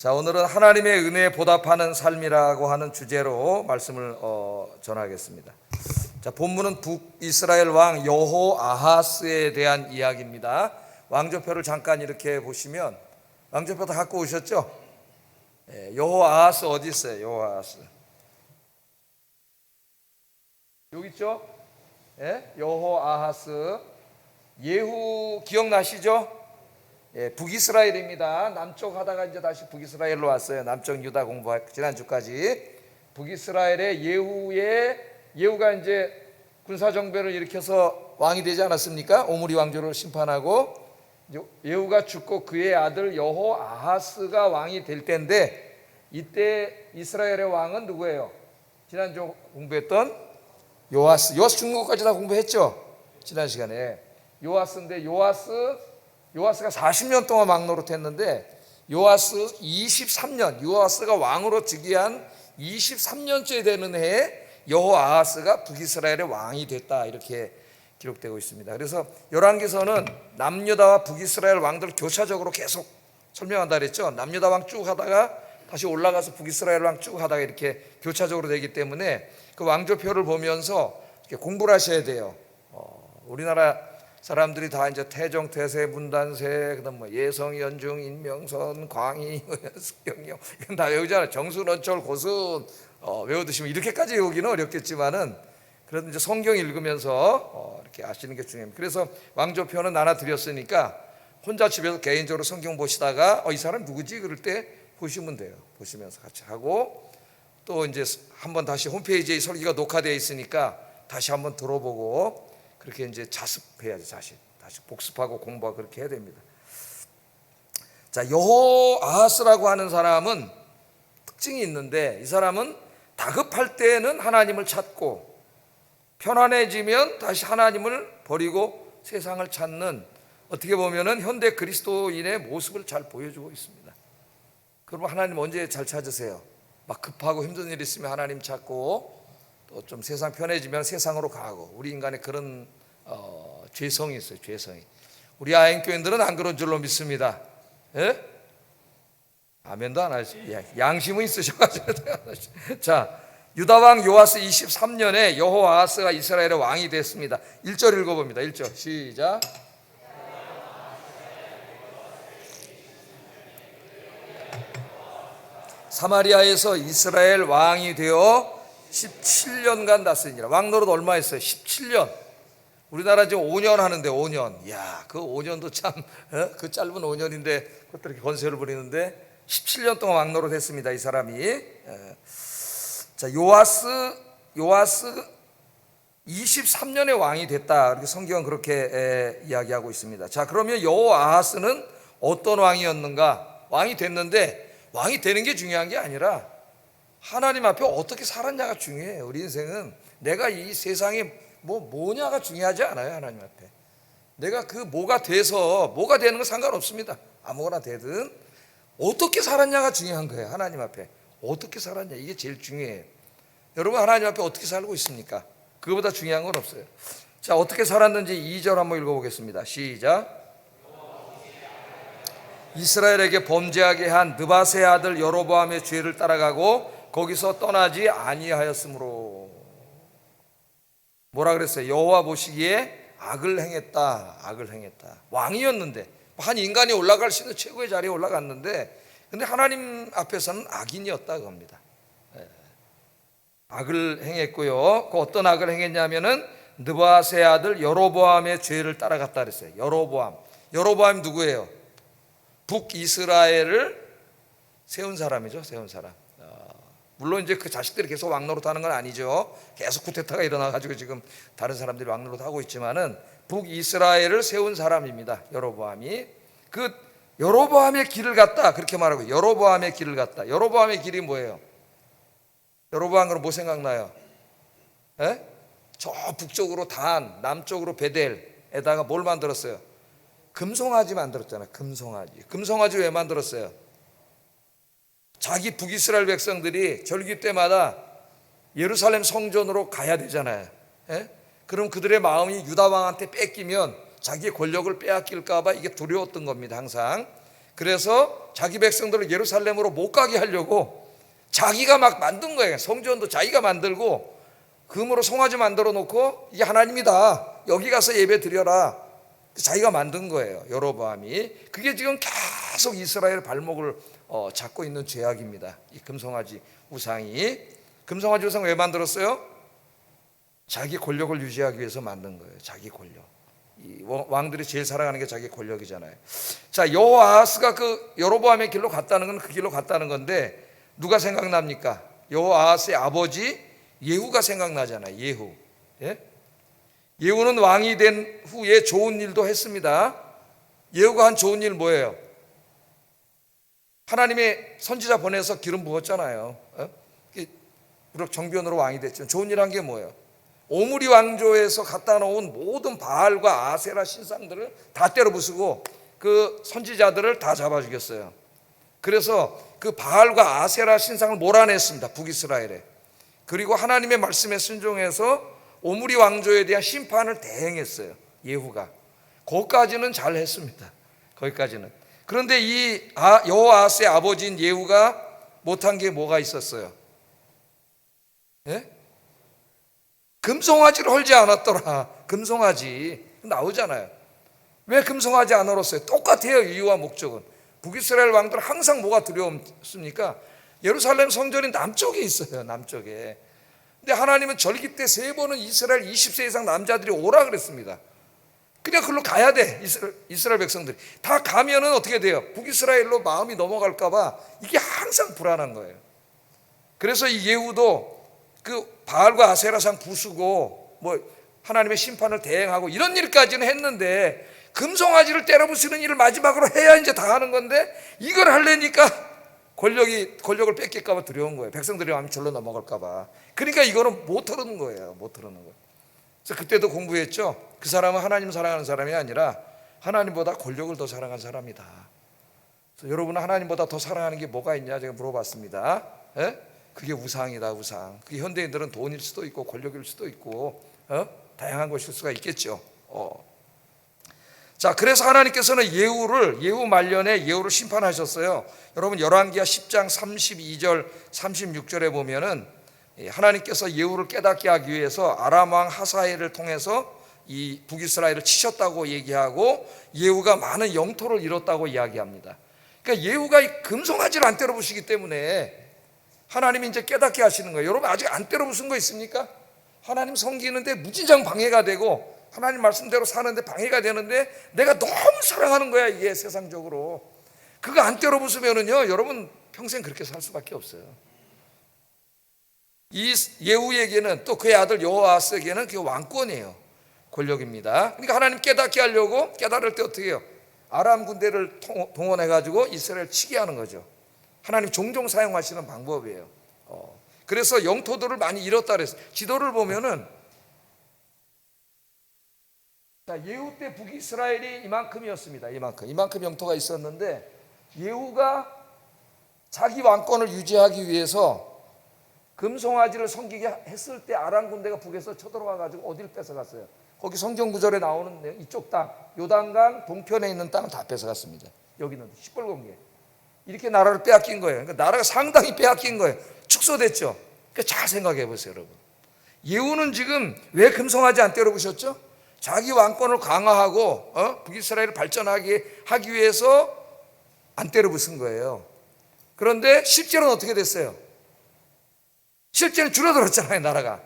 자, 오늘은 하나님의 은혜에 보답하는 삶이라고 하는 주제로 말씀을 전하겠습니다. 자, 본문은 북이스라엘 왕 여호아하스에 대한 이야기입니다. 왕조표를 잠깐 이렇게 보시면, 왕조표 다 갖고 오셨죠? 여호아하스 어디 있어요? 여호아하스 여기 있죠? 여호아하스 예후 기억나시죠? 북이스라엘입니다. 남쪽 하다가 이제 다시 북이스라엘로 왔어요. 남쪽 유다 공부할 지난주까지. 북이스라엘의 예후가 이제 군사정변을 일으켜서 왕이 되지 않았습니까? 오므리 왕조를 심판하고 예후가 죽고 그의 아들 여호아하스가 왕이 될 때인데, 이때 이스라엘의 왕은 누구예요? 지난주 공부했던 요아스 죽는 것까지 다 공부했죠? 지난 시간에. 요아스인데 요아스가 40년 동안 왕노릇했는데, 요아스 23년, 요아스가 왕으로 즉위한 23년째 되는 해에 여호아하스가 북이스라엘의 왕이 됐다, 이렇게 기록되고 있습니다. 그래서 열왕기서는 남유다와 북이스라엘 왕들 교차적으로 계속 설명한다 그랬죠. 남유다 왕 쭉 하다가 다시 올라가서 북이스라엘 왕 쭉 하다가 이렇게 교차적으로 되기 때문에 그 왕조표를 보면서 이렇게 공부를 하셔야 돼요. 우리나라 사람들이 다 이제 태종, 태세, 문단세, 그다음 뭐 예성, 연중, 인명선, 광희, 숙경영 이건 다 외우잖아요. 정순, 원철, 고순 외워두시면, 이렇게까지 외우기는 어렵겠지만은 그래도 이제 성경 읽으면서 이렇게 아시는 게 중요합니다. 그래서 왕조표는 나눠 드렸으니까 혼자 집에서 개인적으로 성경 보시다가 이 사람 누구지? 그럴 때 보시면 돼요. 보시면서 같이 하고, 또 이제 한번 다시 홈페이지에 설교가 녹화되어 있으니까 다시 한번 들어보고, 그렇게 이제 자습해야지. 다시 복습하고 공부하고 그렇게 해야 됩니다. 자, 여호아하스라고 하는 사람은 특징이 있는데, 이 사람은 다급할 때는 하나님을 찾고 편안해지면 다시 하나님을 버리고 세상을 찾는, 어떻게 보면은 현대 그리스도인의 모습을 잘 보여주고 있습니다. 그럼 하나님 언제 잘 찾으세요? 막 급하고 힘든 일 있으면 하나님 찾고, 또 좀 세상 편해지면 세상으로 가고, 우리 인간의 그런 죄성이 있어요. 죄성이. 우리 아행교인들은 안 그런 줄로 믿습니다. 아멘도 안 하시죠. 양심은 있으셔가지고. 자, 유다왕 요아스 23년에 여호아하스가 이스라엘의 왕이 됐습니다. 1절 읽어봅니다. 1절 시작. 사마리아에서 이스라엘 왕이 되어 17년간 다스리니라. 왕노릇 얼마 했어요? 17년. 우리나라 지금 5년 하는데 5년. 이야, 그 5년도 참, 그 짧은 5년인데 그것도 이렇게 건세를 부리는데 17년 동안 왕노릇 했습니다, 이 사람이. 자, 요아스 23년에 왕이 됐다, 이렇게 성경은 그렇게 이야기하고 있습니다. 자, 그러면 여호아하스는 어떤 왕이었는가? 왕이 됐는데, 왕이 되는 게 중요한 게 아니라 하나님 앞에 어떻게 살았냐가 중요해요. 우리 인생은 내가 이 세상에 뭐냐가 중요하지 않아요. 하나님 앞에 내가 그 뭐가 돼서 뭐가 되는 건 상관없습니다. 아무거나 되든 어떻게 살았냐가 중요한 거예요. 하나님 앞에 어떻게 살았냐, 이게 제일 중요해요. 여러분, 하나님 앞에 어떻게 살고 있습니까? 그거보다 중요한 건 없어요. 자, 어떻게 살았는지 2절 한번 읽어보겠습니다. 시작. 이스라엘에게 범죄하게 한 느밧의 아들 여로보암의 죄를 따라가고 거기서 떠나지 아니하였으므로. 뭐라 그랬어요? 여호와 보시기에 악을 행했다. 왕이었는데, 한 인간이 올라갈 수 있는 최고의 자리에 올라갔는데, 근데 하나님 앞에서는 악인이었다 그겁니다. 악을 행했고요. 그 어떤 악을 행했냐면은 느밧의 아들 여로보암의 죄를 따라갔다 그랬어요. 여로보암 누구예요? 북이스라엘을 세운 사람이죠. 세운 사람. 물론 이제 그 자식들이 계속 왕노릇하는 건 아니죠. 계속 쿠데타가 일어나가지고 지금 다른 사람들이 왕노릇하고 있지만은 북이스라엘을 세운 사람입니다. 여로보암이. 그 여로보암의 길을 갔다, 그렇게 말하고, 여로보암의 길을 갔다. 여로보암의 길이 뭐예요? 여로보암 그럼 뭐 생각나요? 저 북쪽으로 단, 남쪽으로 베델에다가 뭘 만들었어요? 금송아지 만들었잖아요. 금송아지 왜 만들었어요? 자기 북이스라엘 백성들이 절기 때마다 예루살렘 성전으로 가야 되잖아요. 그럼 그들의 마음이 유다 왕한테 뺏기면 자기의 권력을 빼앗길까 봐 이게 두려웠던 겁니다, 항상. 그래서 자기 백성들을 예루살렘으로 못 가게 하려고 자기가 막 만든 거예요. 성전도 자기가 만들고 금으로 송아지 만들어 놓고 이게 하나님이다, 여기 가서 예배 드려라, 자기가 만든 거예요, 여로보암이. 그게 지금 계속 이스라엘 발목을 잡고 있는 죄악입니다. 이 금송아지 우상이. 금송아지 우상 왜 만들었어요? 자기 권력을 유지하기 위해서 만든 거예요. 자기 권력. 이 왕들이 제일 사랑하는 게 자기 권력이잖아요. 자, 여호아하스가 그 여로보암의 길로 갔다는 건 그 길로 갔다는 건데 누가 생각납니까? 여호아하스의 아버지 예후가 생각나잖아요. 예후. 예? 예후는 왕이 된 후에 좋은 일도 했습니다. 예후가 한 좋은 일 뭐예요? 하나님의 선지자 보내서 기름 부었잖아요. 비록 정변으로 왕이 됐지만 좋은 일 한 게 뭐예요? 오므리 왕조에서 갖다 놓은 모든 바알과 아세라 신상들을 다 때려 부수고 그 선지자들을 다 잡아 죽였어요. 그래서 그 바알과 아세라 신상을 몰아냈습니다, 북이스라엘에. 그리고 하나님의 말씀에 순종해서 오므리 왕조에 대한 심판을 대행했어요, 예후가. 거기까지는 잘 했습니다. 거기까지는. 그런데 이 여호아하스의 아버지인 예후가 못한 게 뭐가 있었어요? 예? 금송아지를 헐지 않았더라. 금송아지 나오잖아요. 왜 금송아지 안 헐었어요? 똑같아요, 이유와 목적은. 북이스라엘 왕들은 항상 뭐가 두려웠습니까? 예루살렘 성전이 남쪽에 있어요, 남쪽에. 근데 하나님은 절기 때 3번은 이스라엘 20세 이상 남자들이 오라 그랬습니다. 그냥 그걸로 가야 돼. 이스라엘 백성들이 다 가면은 어떻게 돼요? 북이스라엘로 마음이 넘어갈까봐 이게 항상 불안한 거예요. 그래서 이 예후도 그 바알과 아세라상 부수고 뭐 하나님의 심판을 대행하고 이런 일까지는 했는데 금송아지를 때려 부수는 일을 마지막으로 해야 이제 다 하는 건데 이걸 하려니까 권력을 뺏길까봐 두려운 거예요. 백성들이 마음이 절로 넘어갈까봐. 그러니까 이거는 못 하는 거예요. 못 하는 거예요. 그래서 그때도 공부했죠. 그 사람은 하나님 사랑하는 사람이 아니라 하나님보다 권력을 더 사랑하는 사람이다. 그래서 여러분은 하나님보다 더 사랑하는 게 뭐가 있냐 제가 물어봤습니다. 예? 그게 우상이다, 우상. 그게 현대인들은 돈일 수도 있고 권력일 수도 있고 다양한 것일 수가 있겠죠. 자, 그래서 하나님께서는 예후 말년에 예후를 심판하셨어요. 여러분 열왕기하 10장 32절 36절에 보면은 하나님께서 예후를 깨닫게 하기 위해서 아람 왕 하사엘을 통해서 이 북이스라엘을 치셨다고 얘기하고 예후가 많은 영토를 잃었다고 이야기합니다. 그러니까 예후가 이 금송아지를 안 때려 부시기 때문에 하나님이 이제 깨닫게 하시는 거예요. 여러분 아직 안 때려 부순 거 있습니까? 하나님 섬기는데 무진장 방해가 되고 하나님 말씀대로 사는데 방해가 되는데 내가 너무 사랑하는 거야, 이게 세상적으로. 그거 안 때려 부수면은요, 여러분 평생 그렇게 살 수밖에 없어요. 이 예후에게는 또 그의 아들 여호아스에게는 그게 왕권이에요. 권력입니다. 그러니까 하나님 깨닫게 하려고 깨달을 때 어떻게 해요? 아람 군대를 동원해 가지고 이스라엘 치게 하는 거죠. 하나님 종종 사용하시는 방법이에요. 그래서 영토들을 많이 잃었다 그랬어요. 지도를 보면은 자, 예후 때 북이스라엘이 이만큼이었습니다. 이만큼 영토가 있었는데 예후가 자기 왕권을 유지하기 위해서 금송아지를 섬기게 했을 때 아람 군대가 북에서 쳐들어와 가지고 어디를 뺏어갔어요? 거기 성경 구절에 나오는 이쪽 땅, 요단강 동편에 있는 땅을 다 뺏어갔습니다. 여기는 시뻘건 게 이렇게 나라를 빼앗긴 거예요. 그러니까 나라가 상당히 빼앗긴 거예요. 축소됐죠. 그러니까 잘 생각해 보세요, 여러분. 예후는 지금 왜 금송아지 안 때려부셨죠? 자기 왕권을 강화하고 북이스라엘을 발전하게 하기 위해서 안 때려부순 거예요. 그런데 실제로는 어떻게 됐어요? 실제는 줄어들었잖아요, 나라가.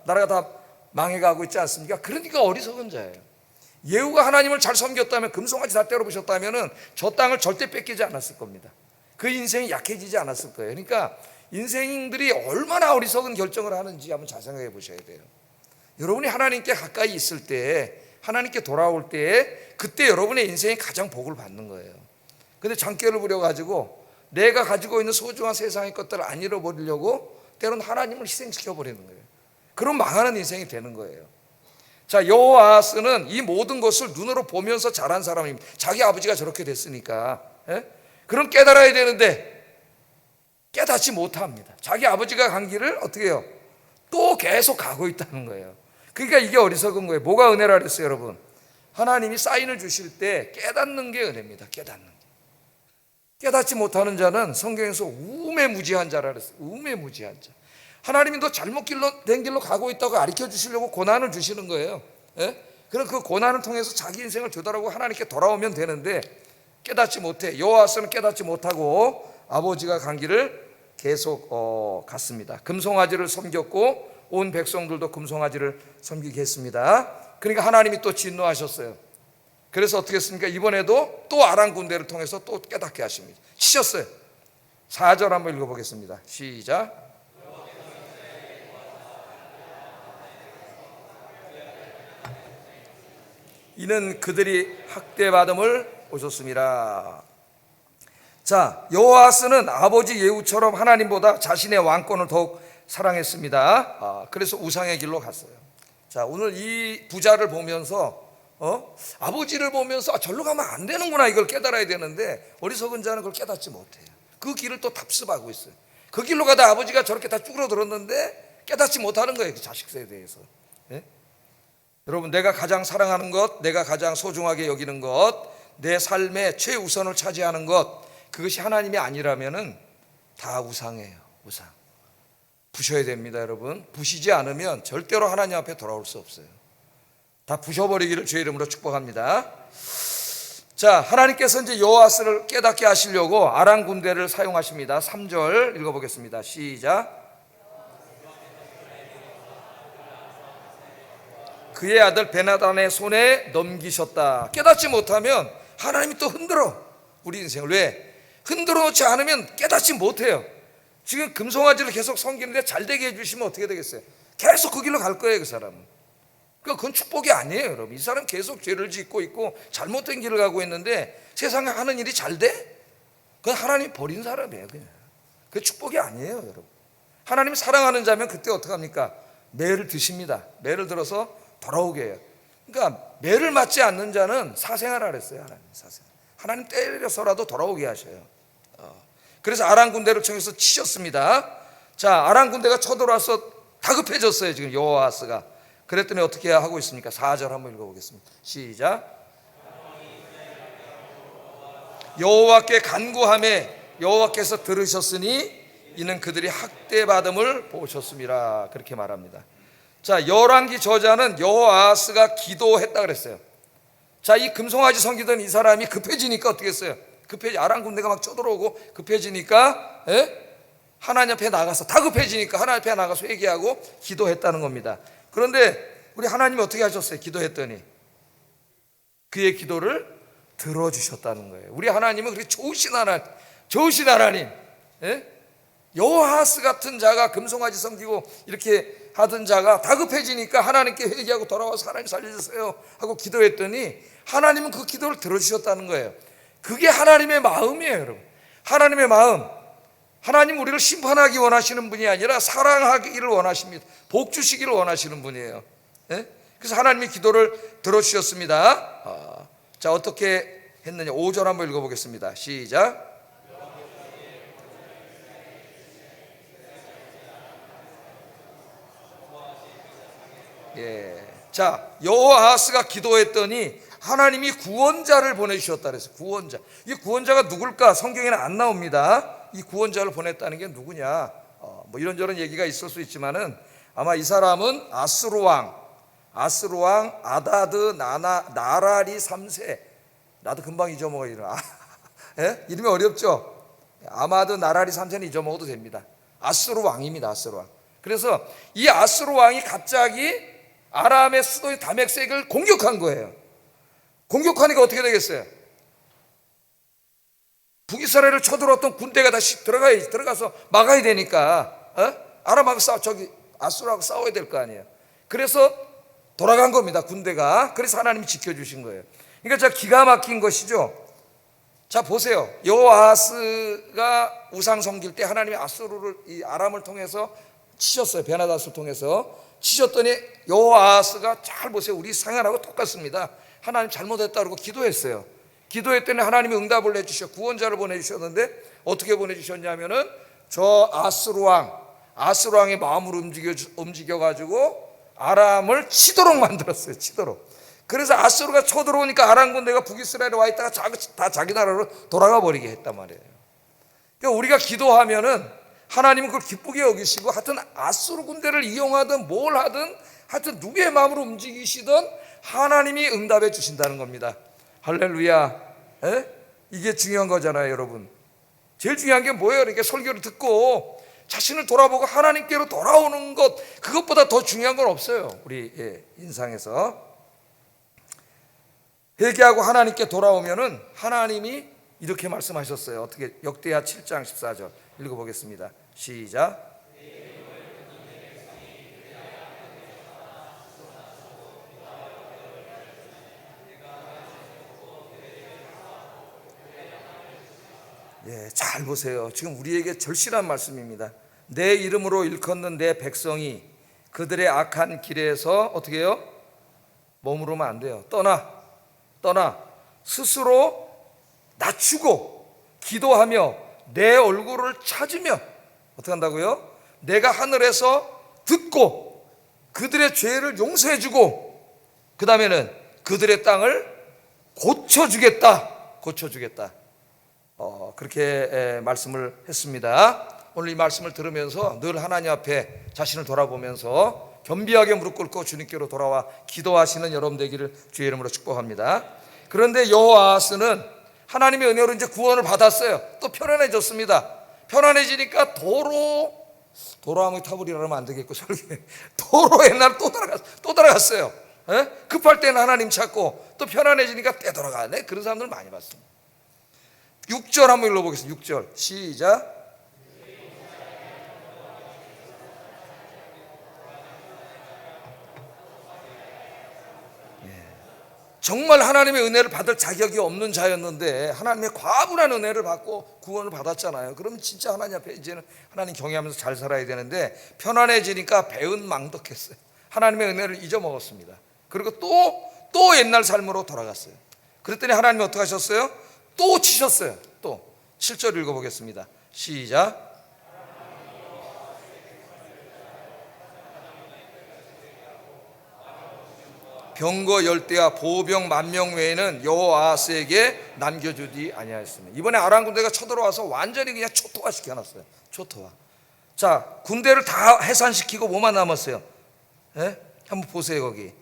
나라가 다 망해가고 있지 않습니까? 그러니까 어리석은 자예요. 예후가 하나님을 잘 섬겼다면, 금송아지 다 때려부셨다면 저 땅을 절대 뺏기지 않았을 겁니다. 그 인생이 약해지지 않았을 거예요. 그러니까 인생들이 얼마나 어리석은 결정을 하는지 한번 잘 생각해 보셔야 돼요. 여러분이 하나님께 가까이 있을 때, 하나님께 돌아올 때, 그때 여러분의 인생이 가장 복을 받는 거예요. 근데 장깨를 부려가지고 내가 가지고 있는 소중한 세상의 것들을 안 잃어버리려고 때로는 하나님을 희생시켜버리는 거예요. 그럼 망하는 인생이 되는 거예요. 자, 여호아스는 이 모든 것을 눈으로 보면서 자란 사람입니다. 자기 아버지가 저렇게 됐으니까. 그럼 깨달아야 되는데 깨닫지 못합니다. 자기 아버지가 간 길을 어떻게 해요? 또 계속 가고 있다는 거예요. 그러니까 이게 어리석은 거예요. 뭐가 은혜라 그랬어요, 여러분? 하나님이 사인을 주실 때 깨닫는 게 은혜입니다. 깨닫는 게. 깨닫지 못하는 자는 성경에서 우매무지한 자라 그랬어요. 우매무지한 자. 하나님이 너 잘못 된 길로 가고 있다고 가르쳐 주시려고 고난을 주시는 거예요. 예? 그럼 그 고난을 통해서 자기 인생을 되돌아보고 하나님께 돌아오면 되는데 깨닫지 못해. 여호와스는 깨닫지 못하고 아버지가 간 길을 계속 갔습니다. 금송아지를 섬겼고 온 백성들도 금송아지를 섬기게 했습니다. 그러니까 하나님이 또 진노하셨어요. 그래서 어떻게 했습니까? 이번에도 또 아람 군대를 통해서 또 깨닫게 하십니다. 치셨어요. 4절 한번 읽어보겠습니다. 시작. 이는 그들이 학대받음을 보셨습니다. 자, 여호아스는 아버지 예후처럼 하나님보다 자신의 왕권을 더욱 사랑했습니다. 그래서 우상의 길로 갔어요. 자, 오늘 이 부자를 보면서 아버지를 보면서 절로 가면 안 되는구나 이걸 깨달아야 되는데 어리석은 자는 그걸 깨닫지 못해요. 그 길을 또 답습하고 있어요. 그 길로 가다 아버지가 저렇게 다 쭈그러들었는데 깨닫지 못하는 거예요. 그 자식 세대에서. 예? 여러분, 내가 가장 사랑하는 것, 내가 가장 소중하게 여기는 것, 내 삶의 최우선을 차지하는 것, 그것이 하나님이 아니라면은 다 우상이에요. 우상. 부셔야 됩니다, 여러분. 부시지 않으면 절대로 하나님 앞에 돌아올 수 없어요. 다 부셔버리기를 주의 이름으로 축복합니다. 자, 하나님께서 이제 여호아스를 깨닫게 하시려고 아람 군대를 사용하십니다. 3절 읽어보겠습니다. 시작. 그의 아들 베나단의 손에 넘기셨다. 깨닫지 못하면 하나님이 또 흔들어 우리 인생을. 왜? 흔들어 놓지 않으면 깨닫지 못해요. 지금 금송아지를 계속 섬기는데 잘되게 해주시면 어떻게 되겠어요? 계속 그 길로 갈 거예요. 그 사람은. 그건 축복이 아니에요, 여러분. 이 사람 계속 죄를 짓고 있고 잘못된 길을 가고 있는데 세상에 하는 일이 잘 돼? 그건 하나님이 버린 사람이에요. 그냥. 그게 축복이 아니에요, 여러분. 하나님이 사랑하는 자면 그때 어떻게 합니까? 매를 드십니다. 매를 들어서 돌아오게 해요. 그러니까 매를 맞지 않는 자는 사생활을 했어요. 하나님 사생활. 하나님 때려서라도 돌아오게 하셔요. 그래서 아람 군대를 청해서 치셨습니다. 자, 아람 군대가 쳐들어와서 다급해졌어요. 지금 여호아스가. 그랬더니 어떻게 하고 있습니까? 4절 한번 읽어보겠습니다. 시작. 여호와께 간구하매 여호와께서 들으셨으니 이는 그들이 학대받음을 보셨습니다. 그렇게 말합니다. 자, 열왕기 저자는 여호아스가 기도했다 그랬어요. 자, 이 금송아지 섬기던 이 사람이 급해지니까 어떻게 했어요? 아람 군대가 막 쳐들어오고 급해지니까 하나님 앞에 나가서, 다급해지니까 하나님 앞에 나가서 회개하고 기도했다는 겁니다. 그런데 우리 하나님이 어떻게 하셨어요? 기도했더니 그의 기도를 들어주셨다는 거예요. 우리 하나님은 그렇게 좋으신 하나님. 여호아스 같은 자가 금송아지 섬기고 이렇게 하던 자가 다급해지니까 하나님께 회개하고 돌아와서 하나님 살려주세요 하고 기도했더니 하나님은 그 기도를 들어주셨다는 거예요. 그게 하나님의 마음이에요, 여러분. 하나님의 마음. 하나님 우리를 심판하기 원하시는 분이 아니라 사랑하기를 원하십니다. 복 주시기를 원하시는 분이에요. 그래서 하나님이 기도를 들어주셨습니다. 자, 어떻게 했느냐? 5절 한번 읽어보겠습니다. 시작. 자, 여호아스가 기도했더니 하나님이 구원자를 보내주셨다 그랬어요. 구원자. 이 구원자가 누굴까? 성경에는 안 나옵니다. 이 구원자를 보냈다는 게 누구냐? 뭐 이런저런 얘기가 있을 수 있지만은 아마 이 사람은 아스루 왕 아다드 나라리 3세. 나도 금방 잊어먹어요. 이름이 어렵죠? 아마드 나라리 3세는 잊어먹어도 됩니다. 아스루 왕입니다. 아스루 왕. 그래서 이 아스루 왕이 갑자기 아람의 수도인 다메섹을 공격한 거예요. 공격하니까 어떻게 되겠어요? 북이스라엘을 쳐들어왔던 군대가 다시 들어가서 막아야 되니까 아람하고 아수르하고 싸워야 될 거 아니에요. 그래서 돌아간 겁니다, 군대가. 그래서 하나님이 지켜주신 거예요. 그러니까 기가 막힌 것이죠. 자, 보세요. 여호아스가 우상 섬길 때 하나님이 이 아람을 통해서 치셨어요. 베나닷을 통해서 치셨더니 여호아스가, 잘 보세요, 우리 생활하고 똑같습니다. 하나님 잘못했다 그러고 기도했어요. 기도했더니 하나님이 응답을 해주셔 구원자를 보내주셨는데 어떻게 보내주셨냐면은 저 아스루 왕의 마음을 움직여가지고 아람을 치도록 만들었어요. 치도록. 그래서 아스루가 쳐들어오니까 아람 군대가 북이스라엘에 와 있다가 다 자기 나라로 돌아가 버리게 했단 말이에요. 그러니까 우리가 기도하면은 하나님은 그걸 기쁘게 여기시고, 하여튼 아수르 군대를 이용하든 뭘 하든 하여튼 누구의 마음으로 움직이시든 하나님이 응답해 주신다는 겁니다. 할렐루야. 에? 이게 중요한 거잖아요, 여러분. 제일 중요한 게 뭐예요? 이렇게 설교를 듣고 자신을 돌아보고 하나님께로 돌아오는 것, 그것보다 더 중요한 건 없어요, 우리 인상에서. 회개하고 하나님께 돌아오면은 하나님이 이렇게 말씀하셨어요. 어떻게? 역대하 7장 14절 읽어보겠습니다. 시작. 잘 보세요. 지금 우리에게 절실한 말씀입니다. 내 이름으로 일컫는 내 백성이 그들의 악한 길에서 어떻게 해요? 머무르면 안 돼요. 떠나 스스로 낮추고 기도하며 내 얼굴을 찾으며 어떻게 한다고요? 내가 하늘에서 듣고 그들의 죄를 용서해 주고, 그 다음에는 그들의 땅을 고쳐주겠다. 그렇게 말씀을 했습니다. 오늘 이 말씀을 들으면서 늘 하나님 앞에 자신을 돌아보면서 겸비하게 무릎 꿇고 주님께로 돌아와 기도하시는 여러분 되기를 주의 이름으로 축복합니다. 그런데 여호아하스는 하나님의 은혜로 이제 구원을 받았어요. 또 편안해졌습니다. 편안해지니까 도로하면 타불이라 하면 안 되겠고, 도로 옛날 또 따라갔어요. 급할 때는 하나님 찾고 또 편안해지니까 떼돌아가네. 그런 사람들 많이 봤습니다. 6절 한번 읽어보겠습니다. 6절 시작. 정말 하나님의 은혜를 받을 자격이 없는 자였는데 하나님의 과분한 은혜를 받고 구원을 받았잖아요. 그럼 진짜 하나님 앞에 이제는 하나님 경외하면서 잘 살아야 되는데, 편안해지니까 배은망덕했어요. 하나님의 은혜를 잊어먹었습니다. 그리고 또 옛날 삶으로 돌아갔어요. 그랬더니 하나님이 어떻게 하셨어요? 또 치셨어요. 또 7절 읽어보겠습니다. 시작. 병거 10대와 보병 10,000명 외에는 여호아하스에게 남겨주지 아니하였습니다. 이번에 아람 군대가 쳐들어와서 완전히 그냥 초토화 시켜놨어요. 초토화. 자, 군대를 다 해산시키고 뭐만 남았어요? 한번 보세요. 거기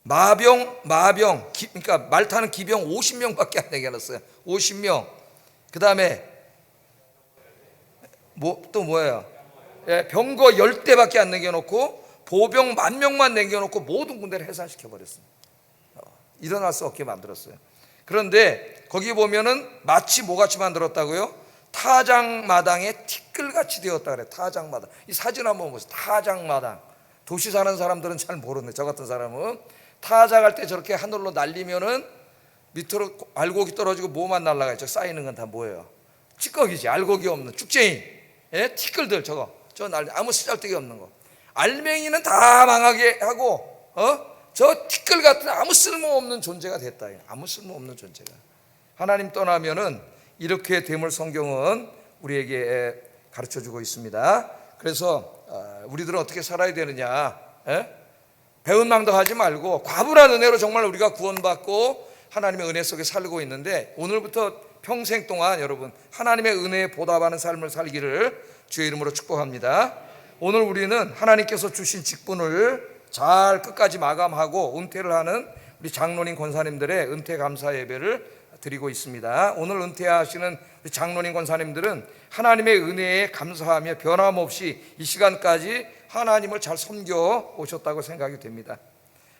마병 그러니까 말 타는 기병 50명밖에 안 남겨놨어요. 50명. 그 다음에 또 뭐예요? 병거 10대밖에 안 남겨놓고 보병 10,000명만 남겨놓고 모든 군대를 해산시켜버렸습니다. 일어날 수 없게 만들었어요. 그런데 거기 보면은 마치 뭐같이 만들었다고요? 타작마당에 티끌같이 되었다 그래요. 타작마당. 이 사진 한번 보세요. 타작마당. 도시 사는 사람들은 잘 모르네. 저 같은 사람은 타작할 때 저렇게 하늘로 날리면은 밑으로 알곡이 떨어지고 뭐만 날아가요? 저 쌓이는 건 다 뭐예요? 찌꺼기지. 알곡이 없는 쭉쟁이. 티끌들 저거. 저 날리 아무 쓰잘데기 없는 거. 알맹이는 다 망하게 하고 저 티끌 같은 아무 쓸모없는 존재가 됐다. 아무 쓸모없는 존재가. 하나님 떠나면은 이렇게 됨을 성경은 우리에게 가르쳐주고 있습니다. 그래서 우리들은 어떻게 살아야 되느냐? 배은망덕하지 말고 과분한 은혜로 정말 우리가 구원받고 하나님의 은혜 속에 살고 있는데, 오늘부터 평생 동안 여러분 하나님의 은혜에 보답하는 삶을 살기를 주의 이름으로 축복합니다. 오늘 우리는 하나님께서 주신 직분을 잘 끝까지 마감하고 은퇴를 하는 우리 장로님 권사님들의 은퇴 감사 예배를 드리고 있습니다. 오늘 은퇴하시는 우리 장로님 권사님들은 하나님의 은혜에 감사하며 변함없이 이 시간까지 하나님을 잘 섬겨 오셨다고 생각이 됩니다.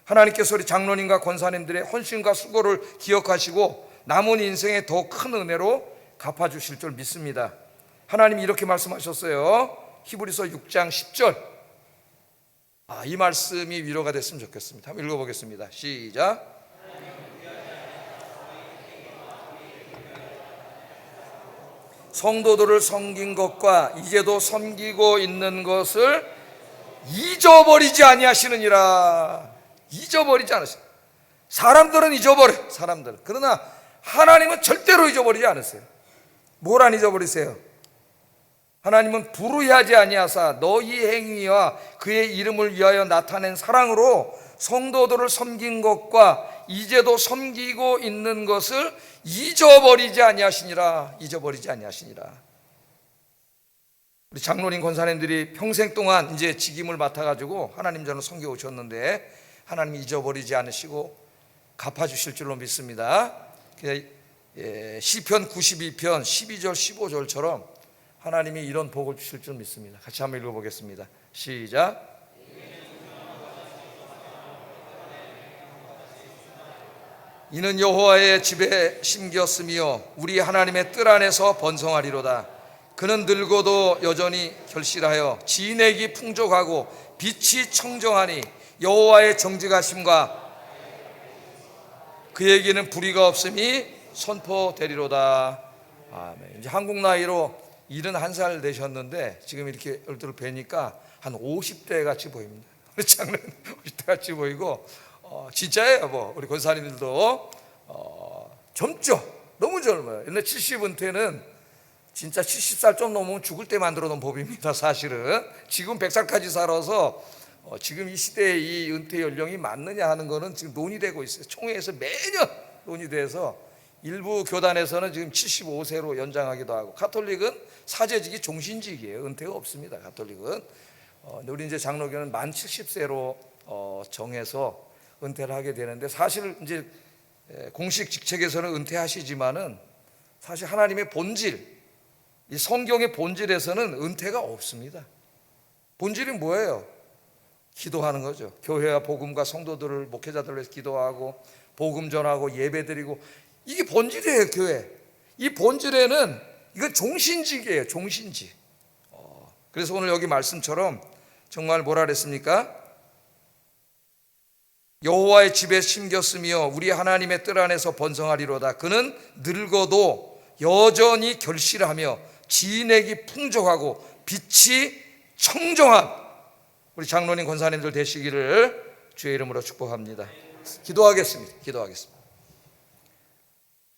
하나님께서 우리 장로님과 권사님들의 헌신과 수고를 기억하시고 남은 인생에 더 큰 은혜로 갚아주실 줄 믿습니다. 하나님이 이렇게 말씀하셨어요. 히브리서 6장 10절. 이 말씀이 위로가 됐으면 좋겠습니다. 한번 읽어보겠습니다. 시작. 성도들을 섬긴 것과 이제도 섬기고 있는 것을 잊어버리지 아니하시느니라. 잊어버리지 않으세요. 사람들은 잊어버려요. 사람들은. 그러나 하나님은 절대로 잊어버리지 않으세요. 뭘 안 잊어버리세요? 하나님은 불의하지 아니하사 너희 행위와 그의 이름을 위하여 나타낸 사랑으로 성도들을 섬긴 것과 이제도 섬기고 있는 것을 잊어버리지 아니하시니라. 잊어버리지 아니하시니라. 우리 장로님 권사님들이 평생 동안 이제 직임을 맡아가지고 하나님 전을 섬겨 오셨는데 하나님이 잊어버리지 않으시고 갚아주실 줄로 믿습니다. 시편 92편 12절 15절처럼 하나님이 이런 복을 주실 줄 믿습니다. 같이 한번 읽어보겠습니다. 시작. 이는 여호와의 집에 심겼으며 우리 하나님의 뜰 안에서 번성하리로다. 그는 늙어도 여전히 결실하여 진액이 풍족하고 빛이 청정하니 여호와의 정직하심과 그에게는 불의가 없음이 선포되리로다. 아멘. 이제 한국 나이로 71살 되셨는데 지금 이렇게 얼굴을 뵈니까 한 50대 같이 보입니다. 우리 장로님 50대 같이 보이고 진짜예요. 뭐 우리 권사님들도 젊죠. 너무 젊어요. 옛날 70은퇴는 진짜 70살 좀 넘으면 죽을 때 만들어 놓은 법입니다. 사실은 지금 100살까지 살아서 지금 이 시대의 이 은퇴 연령이 맞느냐 하는 거는 지금 논의되고 있어요. 총회에서 매년 논의돼서 일부 교단에서는 지금 75세로 연장하기도 하고, 가톨릭은 사제직이 종신직이에요. 은퇴가 없습니다. 가톨릭은. 우리 이제 장로교는 만 70세로 정해서 은퇴를 하게 되는데, 사실 이제 공식 직책에서는 은퇴하시지만은 사실 하나님의 본질, 이 성경의 본질에서는 은퇴가 없습니다. 본질이 뭐예요? 기도하는 거죠. 교회와 복음과 성도들을, 목회자들을 위해서 기도하고 복음 전하고 예배드리고, 이게 본질이에요. 교회 이 본질에는 이건 종신직이에요. 종신직. 그래서 오늘 여기 말씀처럼 정말 뭐라 그랬습니까? 여호와의 집에 심겼으며 우리 하나님의 뜰 안에서 번성하리로다. 그는 늙어도 여전히 결실하며 진액이 풍족하고 빛이 청정한 우리 장로님 권사님들 되시기를 주의 이름으로 축복합니다. 기도하겠습니다.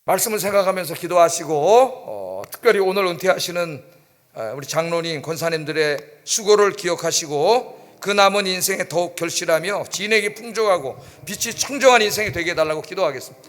말씀을 생각하면서 기도하시고, 특별히 오늘 은퇴하시는 우리 장로님 권사님들의 수고를 기억하시고 그 남은 인생에 더욱 결실하며 진액이 풍족하고 빛이 청정한 인생이 되게 해달라고 기도하겠습니다.